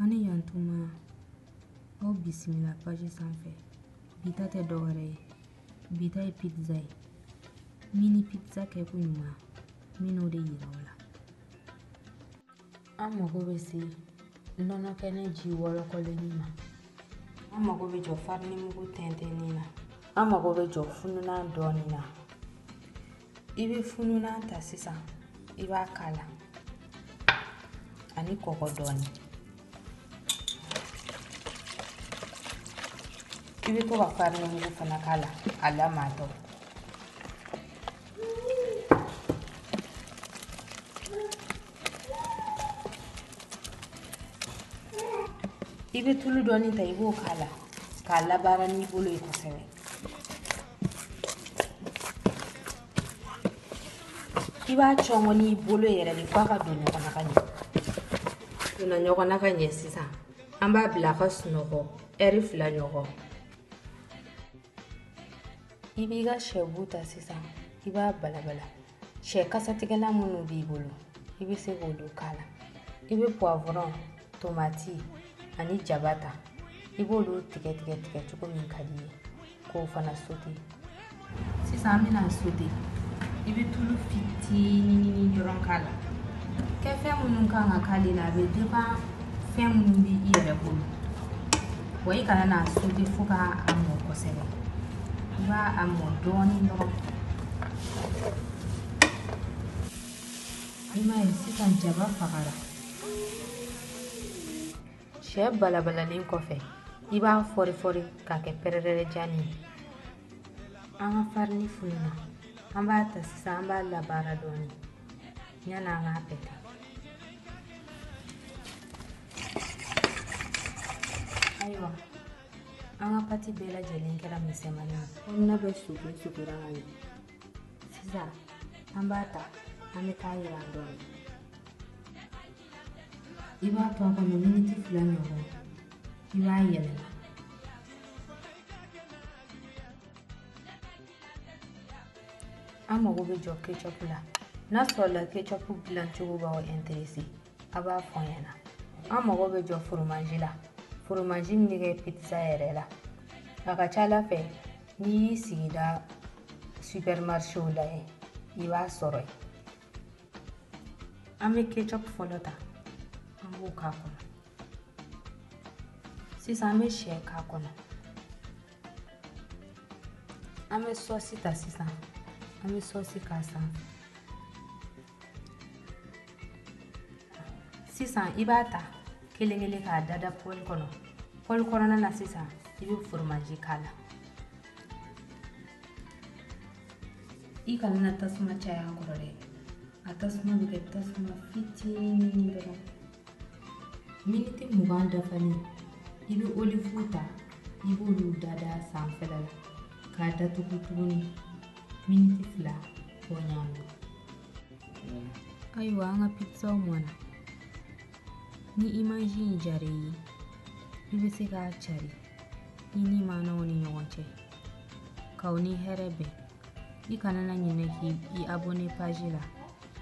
Ani yantuma au bisimila page sanfɛ. Bita tɛ dɔwɛrɛ ye. Bita ye pizza ye. Mini pizza kɛko ɲuman min'o de yira o la. An mago bɛ se nɔnɔ kɛnɛ ji wɔlɔkɔlenni ma. An mago bɛ jɔ farini mugu tɛntɛnni na. An mago bɛ jɔ fununan dɔɔni na. I bɛ fununan ta sisan. I b'a k'a la. Ani kɔgɔ dɔɔni. I bɛ to ka farini mugu fana k'a la. A lamatɔ. I bɛ tulu dɔɔni ta i b'o k'a la. K'a labaara n'i bolo ye kosɛbɛ. I b'a cɔngɔ n'i bolo yɛrɛ de f'a ka don ɲɔgɔn na ka ɲɛ. Donna ɲɔgɔn na ka ɲɛ sisan. An b'a bila a ka sunɔgɔ ɛri 2 ɲɔgɔn. I b'i ka sɛbu ta sisan. I b'a balabala. Sɛ kasatigɛlan minnu b'i bolo, i bɛ se k'olu k'a la. I bɛ poivron, tomati ani jaba ta. I b'olu tigɛ cogo min ka di ye. K'o fana sauté. Sisan an bɛna sauté. I bɛ tulu fitinin dɔrɔn k'a la. Kɛ fɛn minnu kan ka k'ale la a bɛ dépend fɛn minnu b'i yɛrɛ bolo. Wa i kana n'a sauté fo k'a mɔ kosɛbɛ. I b'a mɔ dɔɔni dɔrɔn. I m'a ye sisan jaba fagara. Sɛ balabalalen kɔfɛ, i b'a fɔri k'a kɛ pɛrɛrɛjani ye. An ka farini fununa. An b'a ta sisan an b'a labaara dɔɔni. Yan'an k'a pɛtɛ. Ayiwa, an ka pati bɛɛ lajɛlen kɛra misɛmani ye. Kɔnɔna bɛ sukura ka ɲɛ. Sisan an b'a ta. An bɛ taa jiran dɔɔni. I b'a to a kɔnɔ miniti 2 ɲɔgɔn. I b'a yɛlɛma. An mago bɛ jɔ ketchup la. N'a sɔrɔla ketchup dilancogo b'aw intéressé, a b'a fɔ n ɲɛna. An mago bɛ jɔ fromage la. Fromage min bɛ kɛ pizza yɛrɛ la. A ka ca Ala fɛ n'i y'i sigi da supermarché la yen, i b'a sɔrɔ yen. An bɛ ketchup fɔlɔ ta. An b'o k'a kɔnɔ. Sisan an bɛ sɛ k'a kɔnɔ. An bɛ sauce ta sisan. An bɛ sauce k'a sanfɛ. Sisan i b'a ta kelen k'a dada pɔli kɔnɔ. Pɔli kɔnɔna na sisan i bɛ fromage k'a la. I kana na tasuma caya a kɔrɔ dɛ. A tasuma bɛ kɛ tasuma fitinin dɔrɔn. Miniti 20 dafalen, i bɛ olive ta. I b'olu dada sanfɛla la. K'a datugu tuguni miniti 2 bɔɲɔgɔn. Ayiwa an ka pizza mɔna. Ni image in diyara i ye, i bɛ se k'a cari i ni maanaw ni ɲɔgɔn cɛ. K'aw ni hɛrɛ bɛn. I kana na ɲinɛ k'i abonné page la.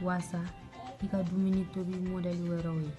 Waasa i ka dumuni tobi modèle wɛrɛw ye.